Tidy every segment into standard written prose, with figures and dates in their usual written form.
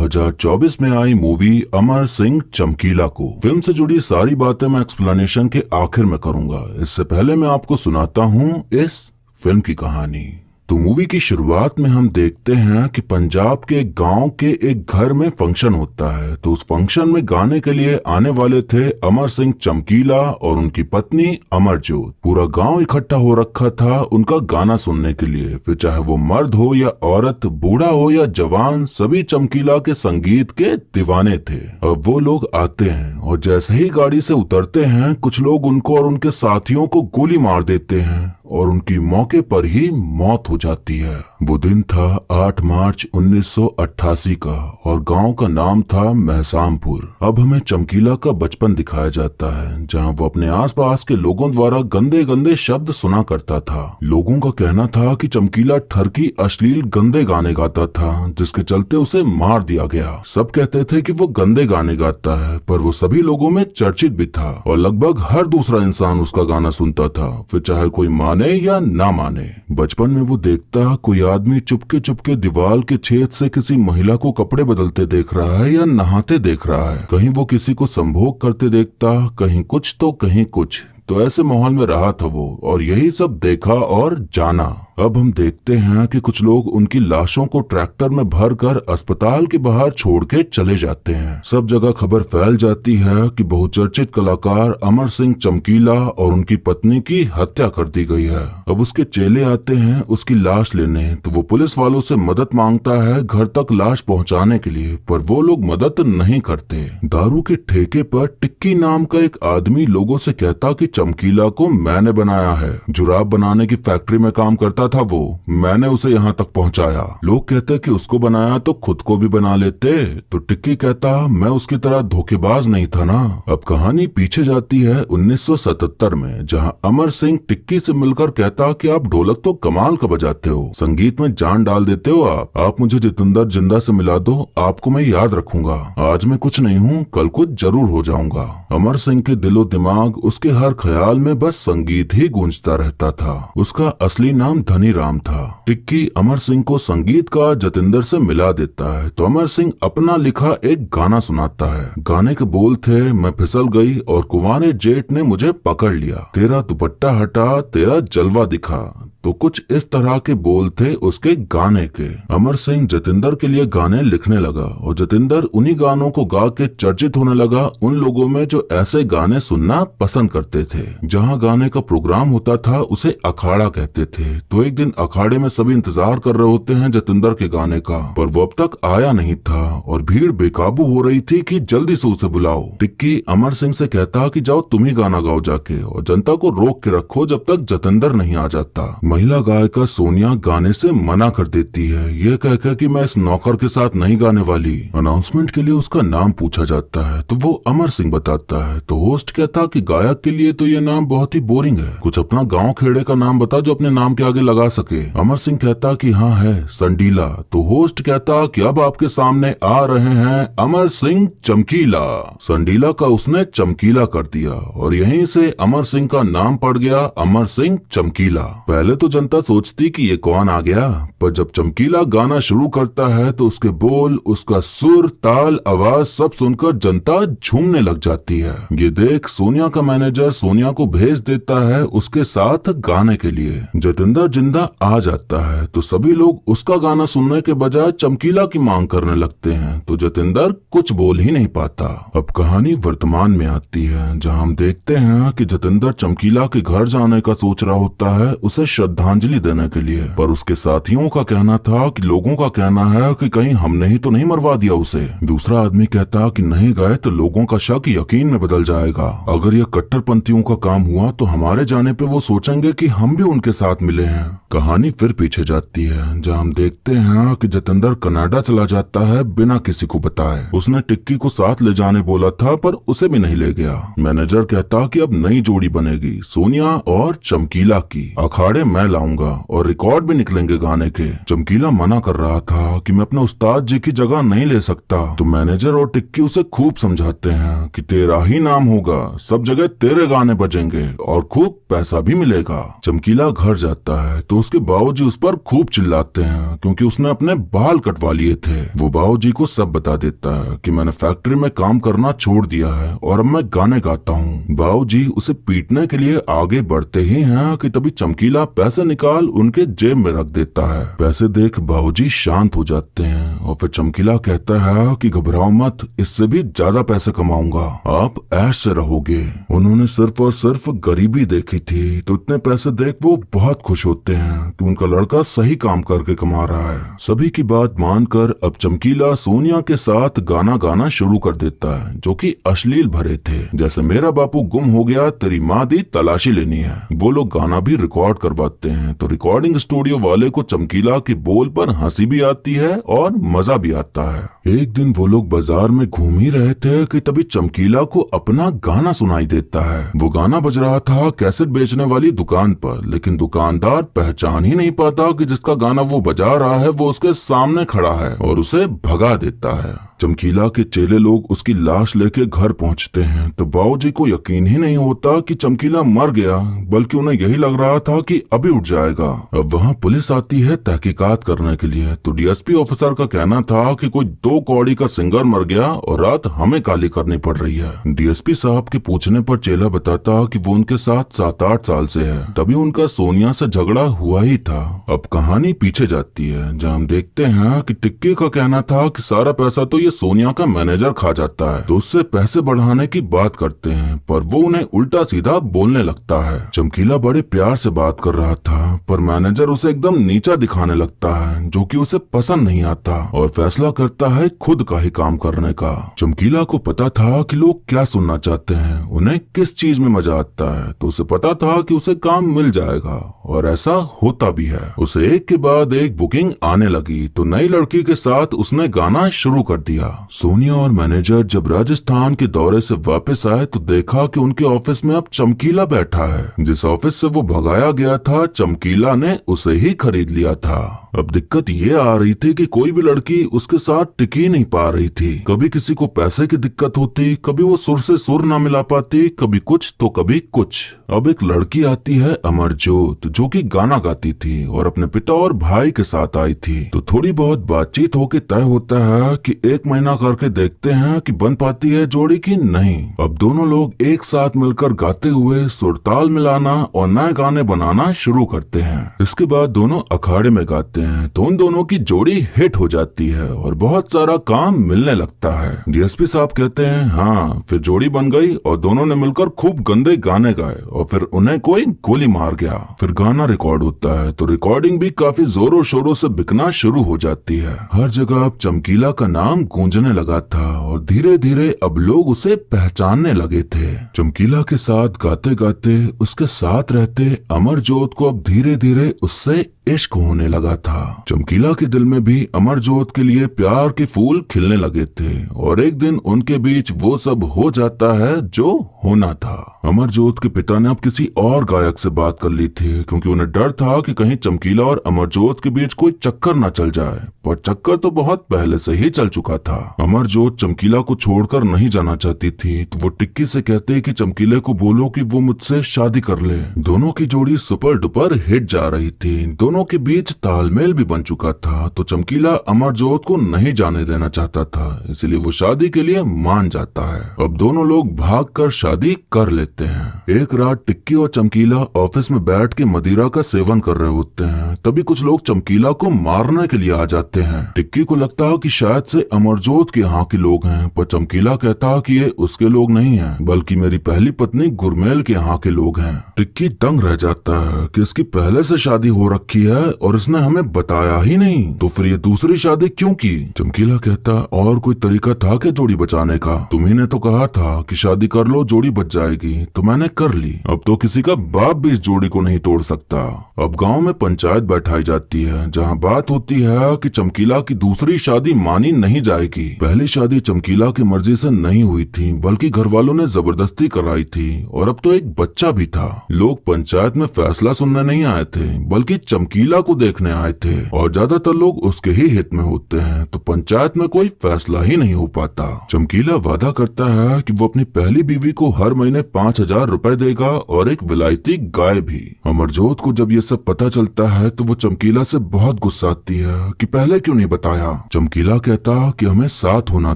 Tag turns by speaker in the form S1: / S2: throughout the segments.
S1: 2024 में आई मूवी अमर सिंह चमकीला को फिल्म से जुड़ी सारी बातें मैं एक्सप्लेनेशन के आखिर में करूंगा। इससे पहले मैं आपको सुनाता हूं इस फिल्म की कहानी। तो मूवी की शुरुआत में हम देखते हैं कि पंजाब के गांव के एक घर में फंक्शन होता है। तो उस फंक्शन में गाने के लिए आने वाले थे अमर सिंह चमकीला और उनकी पत्नी अमरजोत। पूरा गांव इकट्ठा हो रखा था उनका गाना सुनने के लिए। फिर चाहे वो मर्द हो या औरत, बूढ़ा हो या जवान, सभी चमकीला के संगीत के दीवाने थे। अब वो लोग आते हैं और जैसे ही गाड़ी से उतरते हैं कुछ लोग उनको और उनके साथियों को गोली मार देते हैं और उनकी मौके पर ही मौत हो जाती है। वो दिन था 8 मार्च 1988 का और गांव का नाम था महसामपुर। अब हमें चमकीला का बचपन दिखाया जाता है जहां वो अपने आसपास के लोगों द्वारा गंदे गंदे शब्द सुना करता था। लोगों का कहना था कि चमकीला ठरकी अश्लील गंदे गाने गाता था जिसके चलते उसे मार दिया गया। सब कहते थे कि वो गंदे गाने गाता है, पर वो सभी लोगों में चर्चित भी था और लगभग हर दूसरा इंसान उसका गाना सुनता था, फिर चाहे कोई माने या ना माने। बचपन में वो देखता कोई आदमी चुपके चुपके दीवार के छेद से किसी महिला को कपड़े बदलते देख रहा है या नहाते देख रहा है। कहीं वो किसी को संभोग करते देखता, कहीं कुछ तो कहीं कुछ। तो ऐसे माहौल में रहा था वो और यही सब देखा और जाना। अब हम देखते हैं कि कुछ लोग उनकी लाशों को ट्रैक्टर में भरकर अस्पताल के बाहर छोड़ के चले जाते हैं। सब जगह खबर फैल जाती है कि बहुचर्चित कलाकार अमर सिंह चमकीला और उनकी पत्नी की हत्या कर दी गई है। अब उसके चेले आते हैं उसकी लाश लेने, तो वो पुलिस वालों से मदद मांगता है घर तक लाश पहुंचाने के लिए, पर वो लोग मदद नहीं करते। दारू के ठेके पर टिक्की नाम का एक आदमी लोगों से कहता कि चमकीला को मैंने बनाया है। जुराब बनाने की फैक्ट्री में काम करता था वो, मैंने उसे यहाँ तक पहुँचाया। लोग कहते कि उसको बनाया तो खुद को भी बना लेते। तो टिक्की कहता मैं उसकी तरह धोखेबाज नहीं था ना। अब कहानी पीछे जाती है 1977 में, जहाँ अमर सिंह टिक्की से मिलकर कहता कि आप ढोलक तो कमाल का बजाते हो, संगीत में जान डाल देते हो आप मुझे जितेंद्र जिंदा से मिला दो, आपको मैं याद रखूंगा। आज मैं कुछ नहीं हूँ, कल कुछ जरूर हो जाऊंगा। अमर सिंह के दिलो दिमाग, उसके हर ख्याल में बस संगीत ही गूंजता रहता था। उसका असली नाम धनी राम था। टिक्की अमर सिंह को संगीत का जितेंद्र से मिला देता है तो अमर सिंह अपना लिखा एक गाना सुनाता है। गाने के बोल थे मैं फिसल गई और कुंवारे जेठ ने मुझे पकड़ लिया, तेरा दुपट्टा हटा तेरा जलवा दिखा। तो कुछ इस तरह के बोल थे उसके गाने के। अमर सिंह जितेंद्र के लिए गाने लिखने लगा और जितेंद्र उन्हीं गानों को गा के चर्चित होने लगा उन लोगों में जो ऐसे गाने सुनना पसंद करते थे। जहां गाने का प्रोग्राम होता था उसे अखाड़ा कहते थे। तो एक दिन अखाड़े में सभी इंतजार कर रहे होते हैं जितेंद्र के गाने का, पर वो अब तक आया नहीं था और भीड़ बेकाबू हो रही थी कि जल्दी से उसे बुलाओ। टिक्की अमर सिंह से कहता कि जाओ तुम ही गाना गाओ जाके और जनता को रोक के रखो जब तक जितेंद्र नहीं आ जाता। महिला गायिका सोनिया गाने से मना कर देती है, यह कहकर कि मैं इस नौकर के साथ नहीं गाने वाली। अनाउंसमेंट के लिए उसका नाम पूछा जाता है तो वो अमर सिंह बताता है। तो होस्ट कहता कि गायक के लिए तो ये नाम बहुत ही बोरिंग है, कुछ अपना गांव खेड़े का नाम बता जो अपने नाम के आगे लगा सके। अमर सिंह कहता कि हाँ है, संडीला। तो होस्ट कहता कि अब आपके सामने आ रहे हैं अमर सिंह चमकीला। संडीला का उसने चमकीला कर दिया और यहीं से अमर सिंह का नाम पड़ गया अमर सिंह चमकीला। पहले तो जनता सोचती कि ये कौन आ गया, पर जब चमकीला गाना शुरू करता है तो उसके बोल, उसका सुर, ताल, आवाज सब सुनकर जनता झूमने लग जाती है। ये देख सोनिया का मैनेजर सोनिया को भेज देता है उसके साथ गाने के लिए। जितेंद्र जिंदा आ जाता है तो सभी लोग उसका गाना सुनने के बजाय चमकीला की मांग करने लगते हैं। तो जितेंद्र कुछ बोल ही नहीं पाता। अब कहानी वर्तमान में आती है जहाँ हम देखते हैं कि जितेंद्र चमकीला के घर जाने का सोच रहा होता है उसे श्रद्धांजलि देने के लिए, पर उसके साथियों का कहना था कि लोगों का कहना है कि कहीं हमने ही तो नहीं मरवा दिया उसे। दूसरा आदमी कहता कि नहीं गए तो लोगों का शक यकीन में बदल जाएगा। अगर ये कट्टरपंथियों का काम हुआ तो हमारे जाने पे वो सोचेंगे कि हम भी उनके साथ मिले हैं। कहानी फिर पीछे जाती है जहाँ हम देखते हैं कि जितेंद्र कनाडा चला जाता है बिना किसी को बताए। उसने टिक्की को साथ ले जाने बोला था पर उसे भी नहीं ले गया। मैनेजर कहता कि अब नई जोड़ी बनेगी सोनिया और चमकीला की, अखाड़े मैं लाऊंगा और रिकॉर्ड भी निकलेंगे गाने के। चमकीला मना कर रहा था कि मैं अपने उस्ताद जी की जगह नहीं ले सकता। तो मैनेजर और टिक्की उसे खूब समझाते हैं कि तेरा ही नाम होगा, सब जगह तेरे गाने बजेंगे और खूब पैसा भी मिलेगा। चमकीला घर जाता है तो उसके बाबूजी उस पर खूब चिल्लाते हैं क्योंकि उसने अपने बाल कटवा लिए थे। वो बाबूजी को सब बता देता है कि मैंने फैक्ट्री में काम करना छोड़ दिया है और अब मैं गाने गाता हूँ। बाबूजी उसे पीटने के लिए आगे बढ़ते ही हैं कि तभी चमकीला पैसे निकाल उनके जेब में रख देता है। पैसे देख बाबूजी शांत हो जाते हैं और फिर चमकीला कहता है कि घबराओ मत, इससे भी ज्यादा पैसे कमाऊंगा, आप ऐश से रहोगे। उन्होंने सिर्फ और सिर्फ गरीबी देखी थी तो इतने पैसे देख वो बहुत खुश होते हैं कि उनका लड़का सही काम करके कमा रहा है। सभी की बात मानकर अब चमकीला सोनिया के साथ गाना गाना शुरू कर देता है जो कि अश्लील भरे थे, जैसे मेरा बापू गुम हो गया, तेरी माँ दी तलाशी लेनी है। वो लोग गाना भी रिकॉर्ड करवाते हैं तो रिकॉर्डिंग स्टूडियो वाले को चमकीला के बोल पर हंसी भी आती है और मजा भी आता है। एक दिन वो लोग बाजार में घूम ही रहे थे कि तभी चमकीला को अपना गाना सुनाई देता है। वो गाना बज रहा था कैसेट बेचने वाली दुकान पर, लेकिन दुकानदार पहचान ही नहीं पाता कि जिसका गाना वो बजा रहा है वो उसके सामने खड़ा है और उसे भगा देता है। चमकीला के चेले लोग उसकी लाश लेके घर पहुंचते हैं तो बाबूजी को यकीन ही नहीं होता कि चमकीला मर गया, बल्कि उन्हें यही लग रहा था कि अभी उठ जाएगा। अब वहां पुलिस आती है तहकीकात करने के लिए तो डीएसपी ऑफिसर का कहना था कि कोई 2 कौड़ी का सिंगर मर गया और रात हमें काली करनी पड़ रही है। डीएसपी साहब के पूछने पर चेला बताता कि वो उनके साथ 7-8 साल से है, तभी उनका सोनिया से झगड़ा हुआ ही था। अब कहानी पीछे जाती है जहाँ हम देखते हैं कि टिक्की का कहना था कि सारा पैसा तो सोनिया का मैनेजर खा जाता है, तो उससे पैसे बढ़ाने की बात करते हैं पर वो उन्हें उल्टा सीधा बोलने लगता है। चमकीला बड़े प्यार से बात कर रहा था पर मैनेजर उसे एकदम नीचा दिखाने लगता है जो कि उसे पसंद नहीं आता और फैसला करता है खुद का ही काम करने का। चमकीला को पता था कि लोग क्या सुनना चाहते हैं, उन्हें किस चीज में मजा आता है, तो उसे पता था कि उसे काम मिल जाएगा और ऐसा होता भी है। उसे एक के बाद एक बुकिंग आने लगी तो नई लड़की के साथ उसने गाना शुरू कर दिया। सोनिया और मैनेजर जब राजस्थान के दौरे से वापस आए तो देखा कि उनके ऑफिस में अब चमकीला बैठा है। जिस ऑफिस से वो भगाया गया था चमकीला ने उसे ही खरीद लिया था। अब दिक्कत ये आ रही थी कि कोई भी लड़की उसके साथ टिकी नहीं पा रही थी। कभी किसी को पैसे की दिक्कत होती, कभी वो सुर से सुर ना मिला पाती, कभी कुछ तो कभी कुछ। अब एक लड़की आती है अमरजोत जो कि गाना गाती थी और अपने पिता और भाई के साथ आई थी। तो थोड़ी बहुत बातचीत होके तय होता है कि 1 महीना करके देखते हैं कि बन पाती है जोड़ी की नहीं। अब दोनों लोग एक साथ मिलकर गाते हुए सुरताल मिलाना और नए गाने बनाना शुरू करते हैं। इसके बाद दोनों अखाड़े में गाते हैं तो उन दोनों की जोड़ी हिट हो जाती है और बहुत सारा काम मिलने लगता है। डीएसपी साहब कहते हैं हाँ, फिर जोड़ी बन गई और दोनों ने मिलकर खूब गंदे गाने गाए और फिर उन्हें कोई गोली मार गया। फिर गाना रिकॉर्ड होता है तो रिकॉर्डिंग भी काफी जोरों शोरों से बिकना शुरू हो जाती है। हर जगह अब चमकीला का नाम गूंजने लगा था और धीरे धीरे अब लोग उसे पहचानने लगे थे। चमकीला के साथ गाते गाते उसके साथ रहते अमरजोत को अब धीरे धीरे उससे इश्क होने लगा था। चमकीला के दिल में भी अमरजोत के लिए प्यार के फूल खिलने लगे थे और एक दिन उनके बीच वो सब हो जाता है जो होना था। अमरजोत के पिता ने अब किसी और गायक से बात कर ली थी क्योंकि उन्हें डर था कि कहीं चमकीला और अमरजोत के बीच कोई चक्कर न चल जाए, पर चक्कर तो बहुत पहले से ही चल चुका था। अमरजोत चमकीला को छोड़कर नहीं जाना चाहती थी तो वो टिक्की से कहते कि चमकीले को बोलो कि वो मुझसे शादी कर ले। दोनों की जोड़ी सुपर डुपर हिट जा रही थी, दोनों के बीच तालमेल भी बन चुका था, तो चमकीला अमरजोत को नहीं जाने देना चाहता था, इसलिए वो शादी के लिए मान जाता है। अब दोनों लोग भागकर शादी कर लेते हैं। एक रात टिक्की और चमकीला ऑफिस में बैठ के मदिरा का सेवन कर रहे होते हैं, तभी कुछ लोग चमकीला को मारने के लिए आ जाते हैं। टिक्की को लगता है कि शायद से अमरजोत के यहाँ के लोग हैं, पर चमकीला कहता कि ये उसके लोग नहीं हैं, बल्कि मेरी पहली पत्नी गुरमेल के यहाँ के लोग हैं। टिक्की दंग रह जाता है कि इसकी पहले से शादी हो रखी है और इसने हमें बताया ही नहीं, तो फिर ये दूसरी शादी क्यों की? चमकीला कहता और कोई तरीका था क्या जोड़ी बचाने का? तुम्ही ने तो कहा था कि शादी कर लो जोड़ी बच जाएगी, तो मैंने कर ली। अब तो किसी का बाप भी इस जोड़ी को नहीं तोड़ सकता। अब गांव में पंचायत बैठाई जाती है जहां बात होती है कि चमकीला की दूसरी शादी मानी नहीं जाएगी। पहली शादी चमकीला की मर्जी से नहीं हुई थी, बल्कि घर वालों ने जबरदस्ती कराई थी। और अब तो एक बच्चा भी था। लोग पंचायत में फैसला सुनने नहीं आए थे, बल्कि चमकीला को देखने आए थे। और ज्यादातर लोग उसके ही हित में होते हैं, तो पंचायत में कोई फैसला ही नहीं हो पाता। चमकीला वादा करता है कि वो अपनी पहली बीवी को हर महीने 5,000 रुपए देगा और एक विलायती गाय भी। अमरजोत को जब ये सब पता चलता है तो वो चमकीला से बहुत गुस्सा आती है कि पहले क्यों नहीं बताया। चमकीला कहता कि हमें साथ होना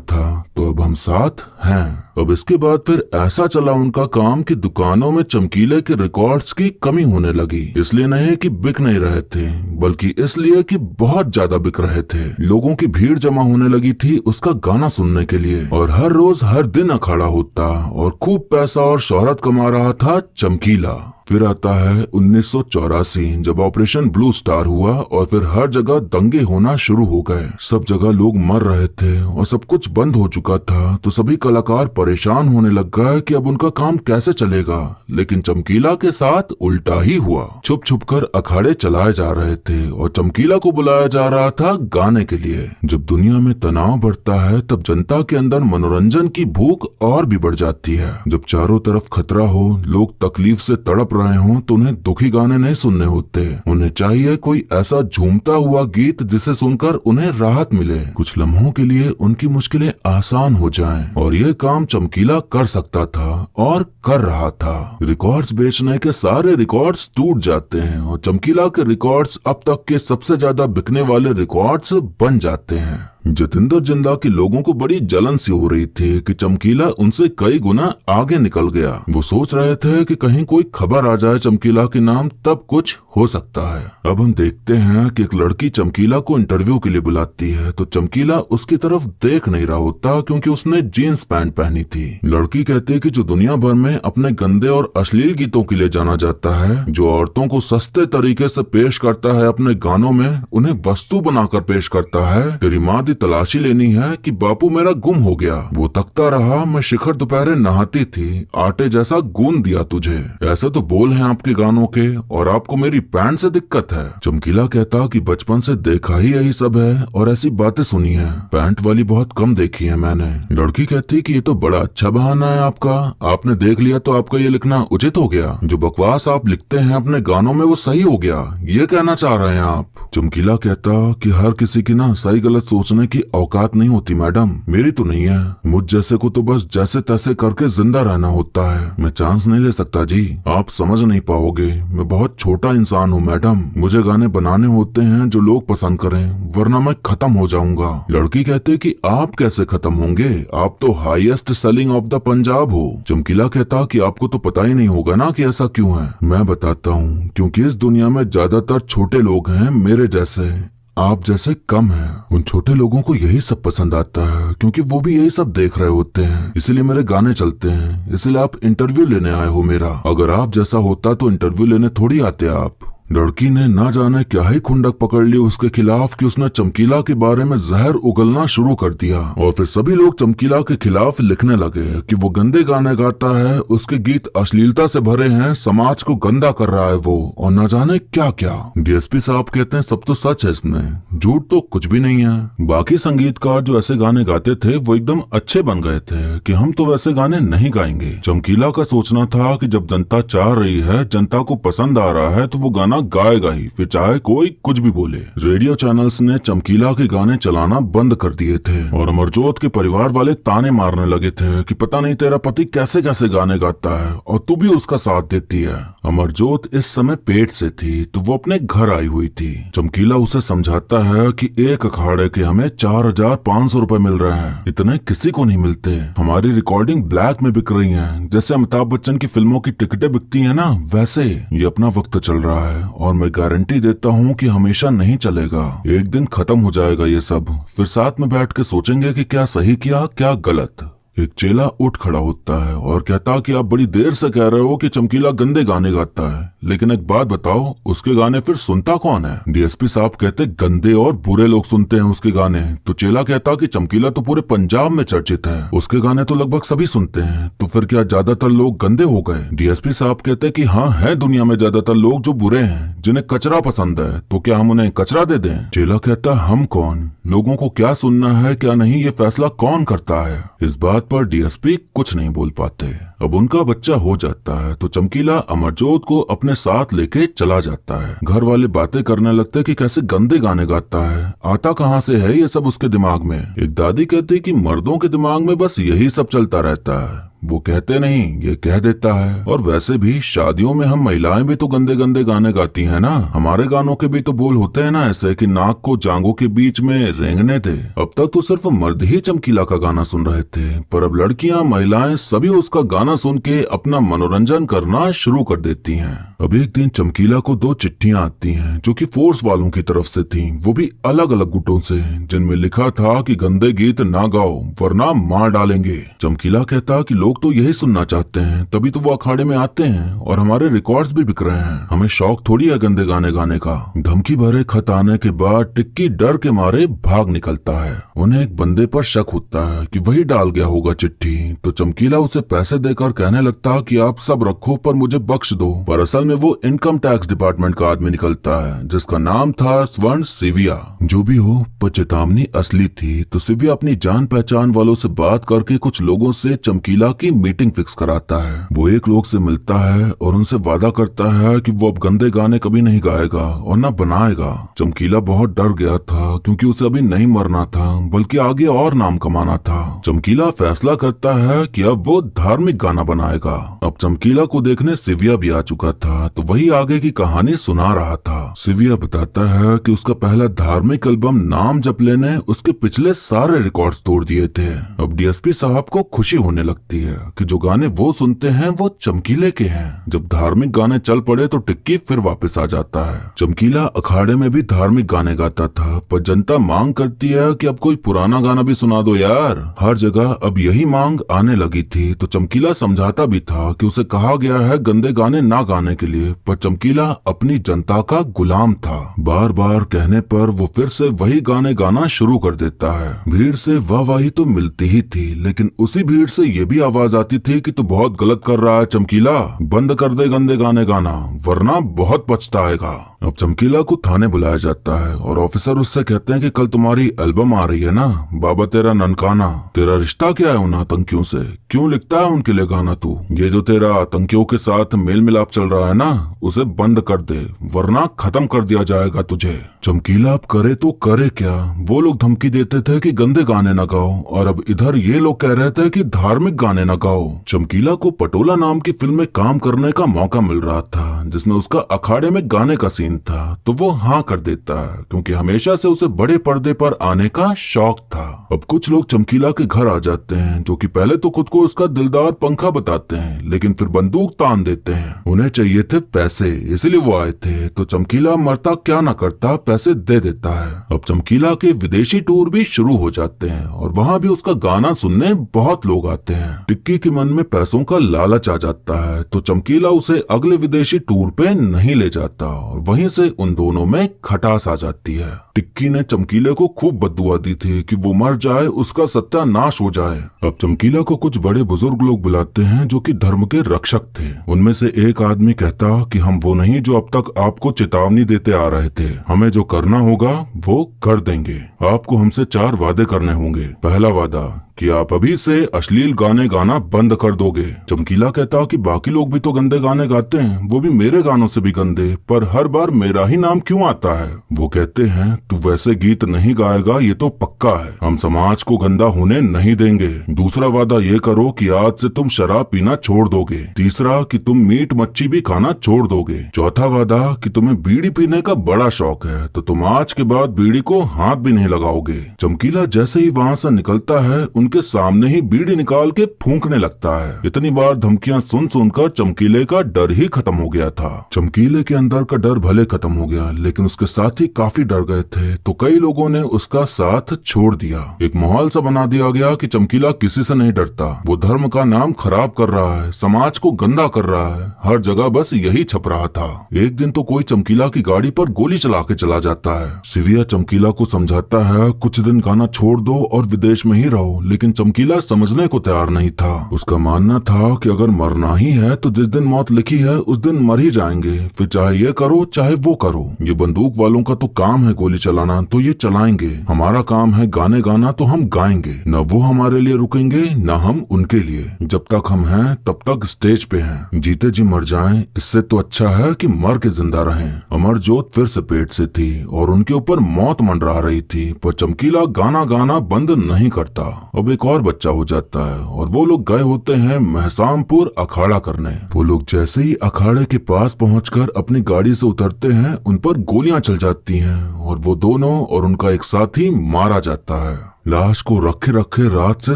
S1: था, तो अब हम साथ हैं। अब इसके बाद फिर ऐसा चला उनका काम कि दुकानों में चमकीले के रिकॉर्ड्स की कमी होने लगी। इसलिए नहीं कि बिक नहीं रहे थे, बल्कि इसलिए कि बहुत ज्यादा बिक रहे थे। लोगों की भीड़ जमा होने लगी थी उसका गाना सुनने के लिए, और हर रोज हर दिन अखाड़ा होता और खूब पैसा और शोहरत कमा रहा था चमकीला। फिर आता है 1984, जब ऑपरेशन ब्लू स्टार हुआ और फिर हर जगह दंगे होना शुरू हो गए। सब जगह लोग मर रहे थे और सब कुछ बंद हो चुका था, तो सभी कलाकार परेशान होने लग गए कि अब उनका काम कैसे चलेगा। लेकिन चमकीला के साथ उल्टा ही हुआ। छुप छुप कर अखाड़े चलाए जा रहे थे और चमकीला को बुलाया जा रहा था गाने के लिए। जब दुनिया में तनाव बढ़ता है तब जनता के अंदर मनोरंजन की भूख और भी बढ़ जाती है। जब चारों तरफ खतरा हो, लोग तकलीफ से तड़प रहे हों, तो उन्हें दुखी गाने नहीं सुनने होते। उन्हें चाहिए कोई ऐसा झूमता हुआ गीत जिसे सुनकर उन्हें राहत मिले, कुछ लम्हों के लिए उनकी मुश्किलें आसान हो जाएं। और ये काम चमकीला कर सकता था और कर रहा था। रिकॉर्ड्स बेचने के सारे रिकॉर्ड्स टूट जाते हैं और चमकीला के रिकॉर्ड्स अब तक के सबसे ज्यादा बिकने वाले रिकॉर्ड्स बन जाते हैं। जतिंदर जिंदा के लोगों को बड़ी जलन सी हो रही थी कि चमकीला उनसे कई गुना आगे निकल गया। वो सोच रहे थे कि कहीं कोई खबर आ जाए चमकीला के नाम, तब कुछ हो सकता है। अब हम देखते हैं कि एक लड़की चमकीला को इंटरव्यू के लिए बुलाती है, तो चमकीला उसकी तरफ देख नहीं रहा होता क्योंकि उसने जीन्स पैंट पहनी थी। लड़की कहती है कि जो दुनिया भर में अपने गंदे और अश्लील गीतों के लिए जाना जाता है, जो औरतों को सस्ते तरीके से पेश करता है अपने गानों में, उन्हें वस्तु बनाकर पेश करता है। तेरी माँ तलाशी लेनी है कि बापू मेरा गुम हो गया। वो तकता रहा, मैं शिखर दोपहरे नहाती थी, आटे जैसा गूंद दिया तुझे। ऐसे तो बोल हैं आपके गानों के, और आपको मेरी पैंट से दिक्कत है। चमकीला कहता कि बचपन से देखा ही यही सब है और ऐसी बातें सुनी है, पैंट वाली बहुत कम देखी है मैंने। लड़की कहती कि ये तो बड़ा अच्छा बहाना है आपका, आपने देख लिया तो आपका ये लिखना उचित हो गया। जो बकवास आप लिखते हैं अपने गानों में वो सही हो गया, ये कहना चाह रहे हैं आप। चमकीला कहता कि हर किसी की ना सही गलत सोचने की औकात नहीं होती मैडम, मेरी तो नहीं है। मुझ जैसे को तो बस जैसे तैसे करके जिंदा रहना होता है, मैं चांस नहीं ले सकता जी, आप समझ नहीं पाओगे। मैं बहुत छोटा इंसान हूँ मैडम, मुझे गाने बनाने होते हैं जो लोग पसंद करें, वरना मैं खत्म हो जाऊंगा। लड़की कहते कि आप कैसे खत्म होंगे, आप तो highest selling of the Punjab हो। चमकीला कहता कि आपको तो पता ही नहीं होगा ना कि ऐसा क्यों है। मैं बताता हूँ, क्योंकि इस दुनिया में ज्यादातर छोटे लोग हैं, मेरे जैसे, आप जैसे कम हैं। उन छोटे लोगों को यही सब पसंद आता है क्योंकि वो भी यही सब देख रहे होते हैं, इसलिए मेरे गाने चलते हैं। इसलिए आप इंटरव्यू लेने आए हो मेरा, अगर आप जैसा होता तो इंटरव्यू लेने थोड़ी आते आप। लड़की ने ना जाने क्या ही खुंडक पकड़ ली उसके खिलाफ कि उसने चमकीला के बारे में जहर उगलना शुरू कर दिया। और फिर सभी लोग चमकीला के खिलाफ लिखने लगे कि वो गंदे गाने गाता है, उसके गीत अश्लीलता से भरे हैं, समाज को गंदा कर रहा है वो, और न जाने क्या क्या। डीएसपी साहब कहते हैं सब तो सच है इसमें, झूठ तो कुछ भी नहीं है। बाकी संगीतकार जो ऐसे गाने गाते थे वो एकदम अच्छे बन गए थे कि हम तो वैसे गाने नहीं गाएंगे। चमकीला का सोचना था कि जब जनता चाह रही है, जनता को पसंद आ रहा है, तो वो गाना गाएगा ही, फिर चाहे कोई कुछ भी बोले। रेडियो चैनल्स ने चमकीला के गाने चलाना बंद कर दिए थे और अमरजोत के परिवार वाले ताने मारने लगे थे कि पता नहीं तेरा पति कैसे कैसे गाने गाता है और तू भी उसका साथ देती है। अमरजोत इस समय पेट से थी तो वो अपने घर आई हुई थी। चमकीला उसे समझाता है कि एक अखाड़े के हमें 4,500 रुपए मिल रहे हैं, इतने किसी को नहीं मिलते। हमारी रिकॉर्डिंग ब्लैक में बिक रही है, जैसे अमिताभ बच्चन की फिल्मों की टिकटें बिकती है ना, वैसे। ये अपना वक्त चल रहा है और मैं गारंटी देता हूँ कि हमेशा नहीं चलेगा, एक दिन खत्म हो जाएगा ये सब, फिर साथ में बैठ के सोचेंगे कि क्या सही किया क्या गलत। एक चेला उठ खड़ा होता है और कहता कि आप बड़ी देर से कह रहे हो कि चमकीला गंदे गाने गाता है, लेकिन एक बात बताओ, उसके गाने फिर सुनता कौन है? डीएसपी साहब कहते गंदे और बुरे लोग सुनते हैं उसके गाने। तो चेला कहता कि चमकीला तो पूरे पंजाब में चर्चित है, उसके गाने तो लगभग सभी सुनते हैं, तो फिर क्या ज्यादातर लोग गंदे हो गए? डीएसपी साहब कहते कि हाँ, है दुनिया में ज्यादातर लोग जो बुरे हैं, जिन्हें कचरा पसंद है, तो क्या हम उन्हें कचरा दे दें? चेला कहता हम कौन, लोगों को क्या सुनना है क्या नहीं, ये फैसला कौन करता है? इस बात पर डीएसपी कुछ नहीं बोल पाते। अब उनका बच्चा हो जाता है तो चमकीला अमरजोत को अपने साथ लेके चला जाता है। घर वाले बातें करने लगते कि कैसे गंदे गाने गाता है, आता कहाँ से है ये सब उसके दिमाग में। एक दादी कहती कि मर्दों के दिमाग में बस यही सब चलता रहता है, वो कहते नहीं, ये कह देता है। और वैसे भी शादियों में हम महिलाएं भी तो गंदे गंदे गाने गाती हैं ना, हमारे गानों के भी तो बोल होते हैं ना ऐसे कि नाक को जांघों के बीच में रेंगने थे। अब तक तो सिर्फ मर्द ही चमकीला का गाना सुन रहे थे, पर अब लड़कियां महिलाएं सभी उसका गाना सुन के अपना मनोरंजन करना शुरू कर देती हैं। अब एक दिन चमकीला को 2 चिट्ठियां आती हैं जो कि फोर्स वालों की तरफ से थी, वो भी अलग अलग गुटों से, जिनमें लिखा था कि गंदे गीत ना गाओ वरना मार डालेंगे। चमकीला कहता कि लोग तो यही सुनना चाहते हैं, तभी तो वो अखाड़े में आते हैं और हमारे रिकॉर्ड्स भी बिक रहे हैं, हमें शौक थोड़ी है गंदे गाने गाने का। धमकी भरे खत आने के बाद टिक्की डर के मारे भाग निकलता है। उन्हें एक बंदे पर शक होता है कि वही डाल गया होगा चिट्ठी, तो चमकीला उसे पैसे देकर कहने लगता कि आप सब रखो पर मुझे बख्श दो। पर असल में वो इनकम टैक्स डिपार्टमेंट का आदमी निकलता है जिसका नाम था स्वर्ण सिविया। जो भी हो, पर चेतावनी असली थी, तो सिविया अपनी जान पहचान वालों से बात करके कुछ लोगों से चमकीला की मीटिंग फिक्स कराता है। वो एक लोग से मिलता है और उनसे वादा करता है कि वो अब गंदे गाने कभी नहीं गाएगा और न बनाएगा। चमकीला बहुत डर गया था क्योंकि उसे अभी नहीं मरना था बल्कि आगे और नाम कमाना था। चमकीला फैसला करता है कि अब वो धार्मिक गाना बनाएगा। अब चमकीला को देखने सिविया भी आ चुका था, तो वही आगे की कहानी सुना रहा था। सिविया बताता है कि उसका पहला धार्मिक एल्बम नाम जपले ने उसके पिछले सारे रिकॉर्ड्स तोड़ दिए थे। अब डीएसपी साहब को खुशी होने लगती है कि जो गाने वो सुनते हैं वो चमकीले के हैं। जब धार्मिक गाने चल पड़े तो टिक्की फिर वापस आ जाता है। चमकीला अखाड़े में भी धार्मिक गाने गाता था, पर जनता मांग करती है कि अब कोई पुराना गाना भी सुना दो यार। हर जगह अब यही मांग आने लगी थी, तो चमकीला समझाता भी था कि उसे कहा गया है गंदे गाने ना गाने के लिए, पर चमकीला अपनी जनता का गुलाम था। बार बार कहने पर वो फिर से वही गाने गाना शुरू कर देता है। भीड़ से वाहवाही तो मिलती ही थी, लेकिन उसी भीड़ से ये भी आवाज आती थी कि तू बहुत गलत कर रहा है चमकीला, बंद कर दे गंदे गाने गाना वरना बहुत पछताएगा। अब चमकीला को थाने बुलाया जाता है और ऑफिसर उससे कहते हैं कि कल तुम्हारी एल्बम आ रही है ना, बाबा तेरा ननकाना, तेरा रिश्ता क्या है उन आतंकियों से, क्यों लिखता है उनके लिए गाना तू? ये जो तेरा आतंकियों के साथ मेल मिलाप चल रहा है ना, उसे बंद कर दे वरना खत्म कर दिया जाएगा तुझे। चमकीला अब करे तो करे क्या, वो लोग धमकी देते थे कि गंदे गाने न गाओ और अब इधर ये लोग कह रहे थे कि धार्मिक गाने न गाओ। चमकीला को पटोला नाम की फिल्म में काम करने का मौका मिल रहा था जिसमें उसका अखाड़े में गाने का सीन था, तो वो हाँ कर देता है क्योंकि हमेशा से उसे बड़े पर्दे पर आने का शौक था। अब कुछ लोग चमकीला के घर आ जाते हैं जो कि पहले तो खुद को उसका दिलदार पंखा बताते हैं, लेकिन फिर बंदूक तान देते हैं। उन्हें चाहिए थे पैसे, इसीलिए वो आए थे, तो चमकीला मरता क्या न करता पैसे दे देता है। अब चमकीला के विदेशी टूर भी शुरू हो जाते हैं और वहाँ भी उसका गाना सुनने बहुत लोग आते हैं। टिक्की के मन में पैसों का लालच आ जाता है, तो चमकीला उसे अगले विदेशी टूर पे नहीं ले जाता और वहीं से उन दोनों में खटास आ जाती है। टिक्की ने चमकीले को खूब बद्दुआ दी थी कि वो मर जाए, उसका सत्यानाश हो जाए। अब चमकीला को कुछ बड़े बुजुर्ग लोग बुलाते हैं जो कि धर्म के रक्षक थे। उनमें से एक आदमी कहता कि हम वो नहीं जो अब तक आपको चेतावनी देते आ रहे थे, हमें जो करना होगा वो कर देंगे। आपको हमसे 4 वादे करने होंगे। पहला वादा कि आप अभी से अश्लील गाने गाना बंद कर दोगे। चमकीला कहता कि बाकी लोग भी तो गंदे गाने गाते हैं, वो भी मेरे गानों से भी गंदे, पर हर बार मेरा ही नाम क्यों आता है? वो कहते हैं तू वैसे गीत नहीं गाएगा, ये तो पक्का है, हम समाज को गंदा होने नहीं देंगे। दूसरा वादा ये करो कि आज से तुम शराब पीना छोड़ दोगे। तीसरा कि तुम मीट मच्छी भी खाना छोड़ दोगे। चौथा वादा कि तुम्हें बीड़ी पीने का बड़ा शौक है, तो तुम आज के बाद बीड़ी को हाथ भी नहीं लगाओगे। चमकीला जैसे ही वहाँ से निकलता है उनके सामने ही बीड़ी निकाल के फूंक फूंकने लगता है। इतनी बार धमकियां सुन सुनकर चमकीले का डर ही खत्म हो गया था। चमकीले के अंदर का डर भले खत्म हो गया, लेकिन उसके साथी काफी डर गए थे, तो कई लोगों ने उसका साथ छोड़ दिया। एक माहौल सा बना दिया गया कि चमकीला किसी से नहीं डरता, वो धर्म का नाम खराब कर रहा है, समाज को गंदा कर रहा है, हर जगह बस यही छप रहा था। एक दिन तो कोई चमकीला की गाड़ी पर गोली चला के चला जाता है। सिविया चमकीला को समझाता है कुछ दिन गाना छोड़ दो और विदेश में ही रहो, लेकिन चमकीला समझने को तैयार नहीं था। उसका मानना था कि अगर मरना ही है तो जिस दिन मौत लिखी है उस दिन मर ही जाएंगे, फिर चाहे ये करो चाहे वो करो। ये बंदूक वालों का तो काम है गोली चलाना, तो ये चलाएंगे। हमारा काम है गाने गाना, तो हम गाएंगे। न वो हमारे लिए रुकेंगे न हम उनके लिए। जब तक हम हैं तब तक स्टेज पे हैं। जीते जी मर जाएं, इससे तो अच्छा है कि मर के जिंदा रहें। अमरजोत फिर से पेट से थी और उनके ऊपर मौत मंडरा रही थी, पर चमकीला गाना गाना बंद नहीं करता। अब एक और बच्चा हो जाता है और वो लोग गए होते हैं महसामपुर अखाड़ा करने। वो लोग जैसे ही अखाड़े के पास पहुंचकर अपनी गाड़ी से उतरते हैं, उन पर गोलियां चल जाती हैं और वो दोनों और उनका एक साथी मारा जाता है। लाश को रखे रखे रात से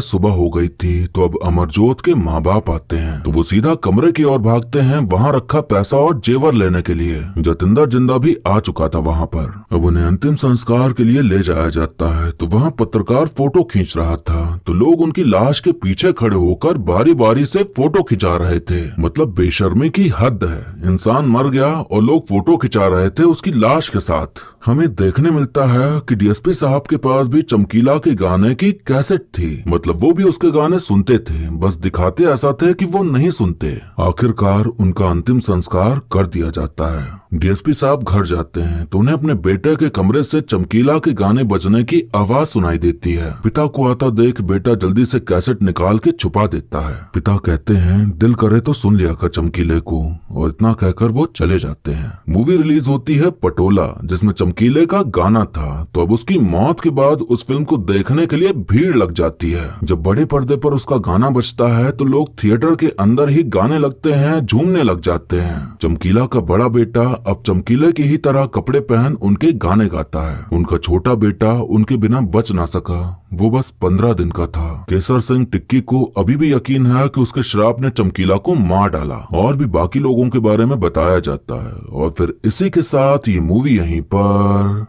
S1: सुबह हो गई थी, तो अब अमरजोत के माँ बाप आते हैं, तो वो सीधा कमरे की ओर भागते हैं, वहाँ रखा पैसा और जेवर लेने के लिए। जतिंदर जिंदा भी आ चुका था वहाँ पर। अब उन्हें अंतिम संस्कार के लिए ले जाया जाता है, तो वहाँ पत्रकार फोटो खींच रहा था, तो लोग उनकी लाश के पीछे खड़े होकर बारी बारी से फोटो खिंचा रहे थे। मतलब बेशर्मी की हद है। इंसान मर गया और लोग फोटो खिंचा रहे थे उसकी लाश के साथ। हमें देखने मिलता है कि डीएसपी साहब के पास भी चमकीला के गाने की कैसेट थी। मतलब वो भी उसके गाने सुनते थे, बस दिखाते ऐसा थे कि वो नहीं सुनते। आखिरकार उनका अंतिम संस्कार कर दिया जाता है। डीएसपी साहब घर जाते हैं तो उन्हें अपने बेटे के कमरे से चमकीला के गाने बजने की आवाज सुनाई देती है। पिता को आता देख बेटा जल्दी से कैसेट निकाल के छुपा देता है। पिता कहते हैं दिल करे तो सुन लिया कर चमकीले को, और इतना कहकर वो चले जाते हैं। मूवी रिलीज होती है पटोला, जिसमें चमकीले का गाना था। तो अब उसकी मौत के बाद उस फिल्म को देखने के लिए भीड़ लग जाती है। जब बड़े पर्दे पर उसका गाना बजता है तो लोग थिएटर के अंदर ही गाने लगते हैं, झूमने लग जाते हैं। चमकीला का बड़ा बेटा अब चमकीले की ही तरह कपड़े पहन उनके गाने गाता है। उनका छोटा बेटा उनके बिना बच ना सका, वो बस 15 दिन का था। केसर सिंह टिक्की को अभी भी यकीन है कि उसके श्राप ने चमकीला को मार डाला, और भी बाकी लोगों के बारे में बताया जाता है। और फिर इसी के साथ ये मूवी यहीं पर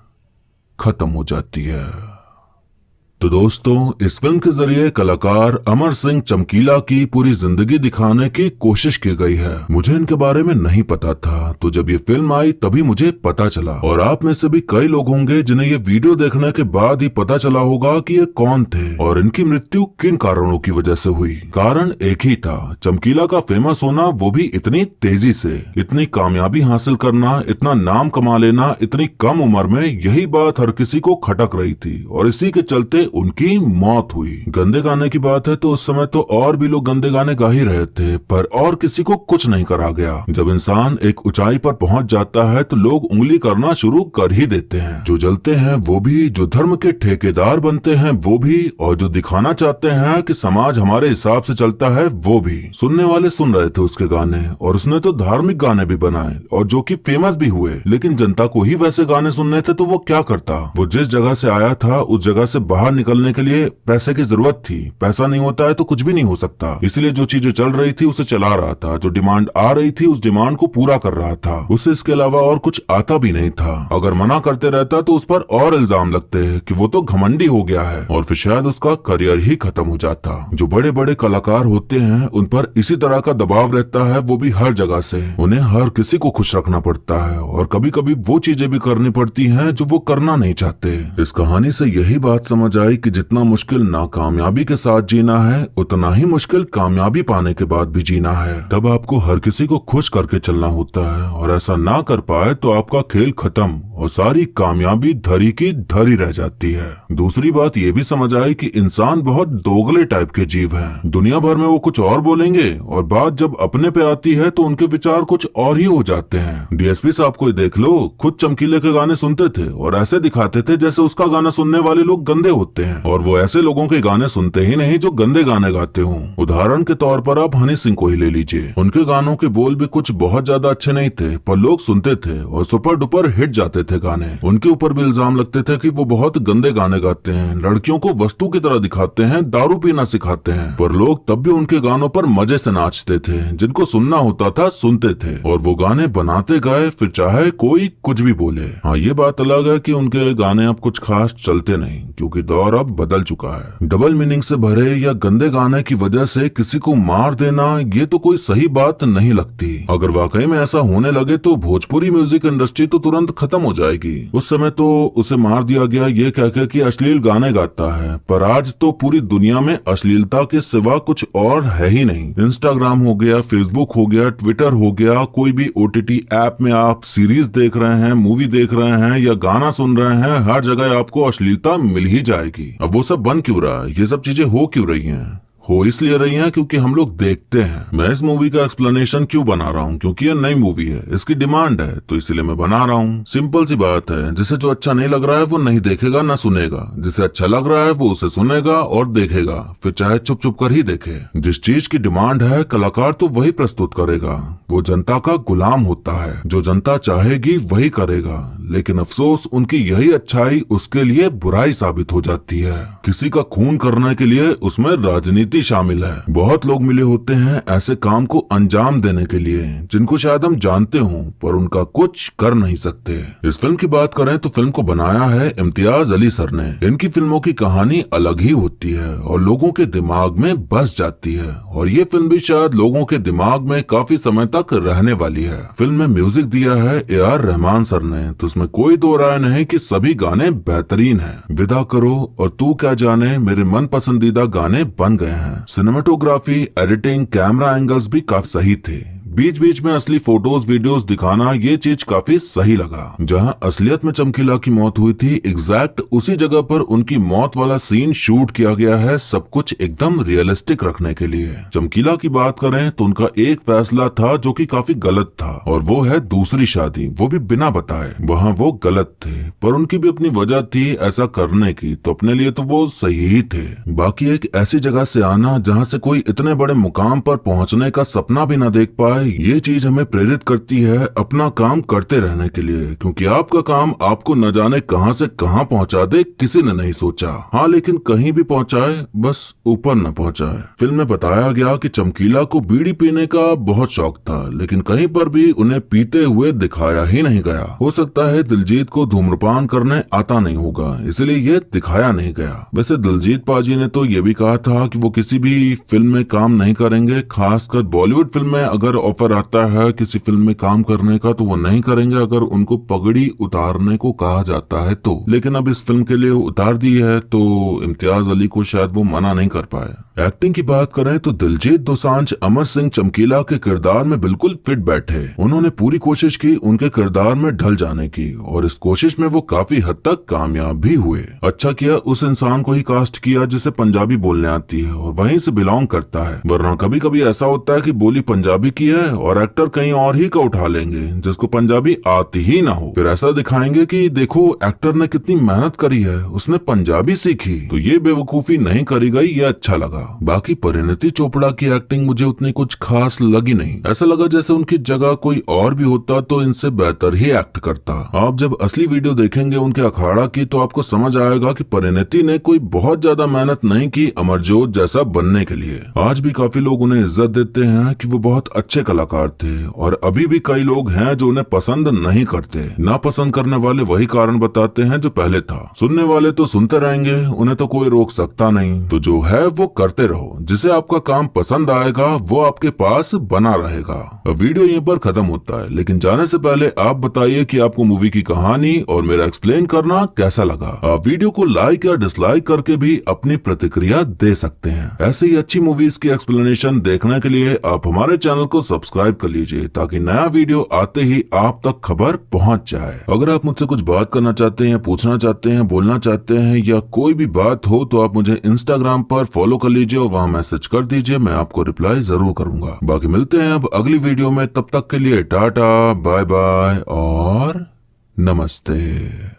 S1: खत्म हो जाती है। तो दोस्तों, इस फिल्म के जरिए कलाकार अमर सिंह चमकीला की पूरी जिंदगी दिखाने की कोशिश की गई है। मुझे इनके बारे में नहीं पता था, तो जब ये फिल्म आई तभी मुझे पता चला। और आप में से भी कई लोग होंगे जिन्हें ये वीडियो देखने के बाद ही पता चला होगा कि ये कौन थे और इनकी मृत्यु किन कारणों की वजह से हुई। कारण एक ही था, चमकीला का फेमस होना, वो भी इतनी तेजी से। इतनी कामयाबी हासिल करना, इतना नाम कमा लेना इतनी कम उम्र में, यही बात हर किसी को खटक रही थी और इसी के चलते उनकी मौत हुई। गंदे गाने की बात है तो उस समय तो और भी लोग गंदे गाने गा ही रहे थे, पर और किसी को कुछ नहीं करा गया। जब इंसान एक ऊंचाई पर पहुंच जाता है तो लोग उंगली करना शुरू कर ही देते हैं। जो जलते हैं वो भी, जो धर्म के ठेकेदार बनते हैं वो भी, और जो दिखाना चाहते हैं कि समाज हमारे हिसाब से चलता है वो भी। सुनने वाले सुन रहे थे उसके गाने, और उसने तो धार्मिक गाने भी बनाए और जो कि फेमस भी हुए, लेकिन जनता को ही वैसे गाने सुनने थे तो वो क्या करता। वो जिस जगह से आया था उस जगह से बाहर निकलने के लिए पैसे की जरूरत थी। पैसा नहीं होता है तो कुछ भी नहीं हो सकता, इसलिए जो चीजें चल रही थी उसे चला रहा था। जो डिमांड आ रही थी उस डिमांड को पूरा कर रहा था। उसे इसके अलावा और कुछ आता भी नहीं था। अगर मना करते रहता तो उस पर और इल्जाम लगते कि वो तो घमंडी हो गया है, और फिर शायद उसका करियर ही खत्म हो जाता। जो बड़े बड़े कलाकार होते हैं उन पर इसी तरह का दबाव रहता है, वो भी हर जगह से। उन्हें हर किसी को खुश रखना पड़ता है और कभी कभी वो चीजें भी करनी पड़ती हैं जो वो करना नहीं चाहते। इस कहानी से यही बात समझ आई कि जितना मुश्किल नाकामयाबी के साथ जीना है, उतना ही मुश्किल कामयाबी पाने के बाद भी जीना है। तब आपको हर किसी को खुश करके चलना होता है, और ऐसा ना कर पाए तो आपका खेल खत्म और सारी कामयाबी धरी की धरी रह जाती है। दूसरी बात ये भी समझ आई कि इंसान बहुत दोगले टाइप के जीव हैं। दुनिया भर में वो कुछ और बोलेंगे और बात जब अपने पे आती है तो उनके विचार कुछ और ही हो जाते हैं। डीएसपी साहब को देख लो, खुद चमकीले के गाने सुनते थे और ऐसे दिखाते थे जैसे उसका गाना सुनने वाले लोग गंदे होते। होते हैं और वो ऐसे लोगों के गाने सुनते ही नहीं जो गंदे गाने गाते हों। उदाहरण के तौर पर आप हनी सिंह को ही ले लीजिए। उनके गानों के बोल भी कुछ बहुत ज्यादा अच्छे नहीं थे, पर लोग सुनते थे और सुपर डुपर हिट जाते थे गाने। उनके ऊपर भी इल्जाम लगते थे कि वो बहुत गंदे गाने गाते हैं, लड़कियों को वस्तु की तरह दिखाते हैं, दारू पीना सिखाते हैं, पर लोग तब भी उनके गानों पर मजे से नाचते थे। जिनको सुनना होता था सुनते थे और वो गाने बनाते गए, फिर चाहे कोई कुछ भी बोले। हाँ, ये बात अलग है कि उनके गाने अब कुछ खास चलते नहीं, क्योंकि दौर अब बदल चुका है। डबल मीनिंग से भरे या गंदे गाने की वजह से किसी को मार देना, ये तो कोई सही बात नहीं लगती। अगर वाकई में ऐसा होने लगे तो भोजपुरी म्यूजिक इंडस्ट्री तो तुरंत खत्म हो जाएगी। उस समय तो उसे मार दिया गया ये कहकर कि अश्लील गाने गाता है, पर आज तो पूरी दुनिया में अश्लीलता के सिवा कुछ और है ही नहीं। इंस्टाग्राम हो गया, फेसबुक हो गया, ट्विटर हो गया, कोई भी OTT ऐप में आप सीरीज देख रहे हैं, मूवी देख रहे हैं या गाना सुन रहे हैं, हर जगह आपको अश्लीलता मिल ही जाएगी। अब वो सब बन क्यों रहा है? ये सब चीजें हो क्यों रही हैं? हो इसलिए रही हैं क्योंकि हम लोग देखते हैं। मैं इस मूवी का एक्सप्लेनेशन क्यों बना रहा हूँ? क्योंकि ये नई मूवी है, इसकी डिमांड है, तो इसलिए मैं बना रहा हूँ। सिंपल सी बात है, जिसे जो अच्छा नहीं लग रहा है वो नहीं देखेगा ना सुनेगा, जिसे अच्छा लग रहा है वो उसे सुनेगा और देखेगा, फिर चाहे चुप चुप कर ही देखे। जिस चीज की डिमांड है कलाकार तो वही प्रस्तुत करेगा। वो जनता का गुलाम होता है, जो जनता चाहेगी वही करेगा, लेकिन अफसोस उनकी यही अच्छाई उसके लिए बुराई साबित हो जाती है। किसी का खून करने के लिए उसमें राजनीति शामिल है। बहुत लोग मिले होते हैं ऐसे काम को अंजाम देने के लिए, जिनको शायद हम जानते हों, पर उनका कुछ कर नहीं सकते। इस फिल्म की बात करें तो फिल्म को बनाया है इम्तियाज अली सर ने। इनकी फिल्मों की कहानी अलग ही होती है और लोगों के दिमाग में बस जाती है, और ये फिल्म भी शायद लोगों के दिमाग में काफी समय तक रहने वाली है। फिल्म में म्यूजिक दिया है AR रहमान सर ने, तो उसमें कोई दो राय नहीं कि सभी गाने बेहतरीन हैं। विदा करो और तू क्या जाने मेरे मन पसंदीदा गाने बन गए हैं। सिनेमेटोग्राफी, एडिटिंग, कैमरा एंगल्स भी काफी सही थे। बीच बीच में असली फोटोज वीडियोस दिखाना, ये चीज काफी सही लगा। जहां असलियत में चमकीला की मौत हुई थी, एग्जैक्ट उसी जगह पर उनकी मौत वाला सीन शूट किया गया है, सब कुछ एकदम रियलिस्टिक रखने के लिए। चमकीला की बात करें तो उनका एक फैसला था जो कि काफी गलत था, और वो है दूसरी शादी, वो भी बिना बताए। वहाँ वो गलत थे, पर उनकी भी अपनी वजह थी ऐसा करने की, तो अपने लिए तो वो सही ही थे। बाकी एक ऐसी जगह से आना जहाँ से कोई इतने बड़े मुकाम पर पहुँचने का सपना भी न देख पाए, ये चीज हमें प्रेरित करती है अपना काम करते रहने के लिए, क्योंकि आपका काम आपको न जाने कहां से कहां पहुंचा दे किसी ने नहीं सोचा। हाँ, लेकिन कहीं भी पहुंचाए, बस ऊपर न पहुंचाए। फिल्म में बताया गया कि चमकीला को बीड़ी पीने का बहुत शौक था, लेकिन कहीं पर भी उन्हें पीते हुए दिखाया ही नहीं गया। हो सकता है दिलजीत को धूम्रपान करने आता नहीं होगा, इसलिए ये दिखाया नहीं गया। वैसे दिलजीत पाजी ने तो ये भी कहा था कि वो किसी भी फिल्म में काम नहीं करेंगे, खासकर बॉलीवुड फिल्म में अगर ऑफर आता है किसी फिल्म में काम करने का तो वो नहीं करेंगे अगर उनको पगड़ी उतारने को कहा जाता है तो। लेकिन अब इस फिल्म के लिए उतार दी है तो इम्तियाज अली को शायद वो मना नहीं कर पाए। एक्टिंग की बात करें तो दिलजीत दोसांझ अमर सिंह चमकीला के किरदार में बिल्कुल फिट बैठे। उन्होंने पूरी कोशिश की उनके किरदार में ढल जाने की, और इस कोशिश में वो काफी हद तक कामयाब भी हुए। अच्छा किया उस इंसान को ही कास्ट किया जिसे पंजाबी बोलने आती है और वहीं से बिलोंग करता है, वरना कभी कभी ऐसा होता है कि बोली पंजाबी की है और एक्टर कहीं और ही का उठा लेंगे जिसको पंजाबी आती ही ना हो, फिर ऐसा दिखाएंगे कि देखो एक्टर ने कितनी मेहनत करी है, उसने पंजाबी सीखी। तो ये बेवकूफी नहीं करी गई, ये अच्छा लगा। बाकी परिणीति चोपड़ा की एक्टिंग मुझे उतनी कुछ खास लगी नहीं। ऐसा लगा जैसे उनकी जगह कोई और भी होता तो इनसे बेहतर ही एक्ट करता। आप जब असली वीडियो देखेंगे उनके अखाड़ा की तो आपको समझ आएगा कि परिणीति ने कोई बहुत ज्यादा मेहनत नहीं की अमरजोत जैसा बनने के लिए। आज भी काफी लोग उन्हें इज्जत देते हैं कि वो बहुत अच्छे कलाकार थे, और अभी भी कई लोग हैं जो उन्हें पसंद नहीं करते। नापसंद करने वाले वही कारण बताते हैं जो पहले था। सुनने वाले तो सुनते रहेंगे, उन्हें तो कोई रोक सकता नहीं। तो जो है वो करते रहो, जिसे आपका काम पसंद आएगा वो आपके पास बना रहेगा। अब वीडियो यहीं पर खत्म होता है, लेकिन जाने से पहले आप बताइए कि आपको मूवी की कहानी और मेरा एक्सप्लेन करना कैसा लगा। आप वीडियो को लाइक या डिसलाइक करके भी अपनी प्रतिक्रिया दे सकते हैं। ऐसे ही अच्छी मूवीज की एक्सप्लेनेशन देखने के लिए आप हमारे चैनल को सब्सक्राइब कर लीजिए, ताकि नया वीडियो आते ही आप तक खबर पहुंच जाए। अगर आप मुझसे कुछ बात करना चाहते हैं, पूछना चाहते हैं, बोलना चाहते हैं या कोई भी बात हो तो आप मुझे इंस्टाग्राम पर फॉलो कर लीजिए और वहां मैसेज कर दीजिए, मैं आपको रिप्लाई जरूर करूंगा। बाकी मिलते हैं अब अगली वीडियो में, तब तक के लिए टाटा बाय बाय और नमस्ते।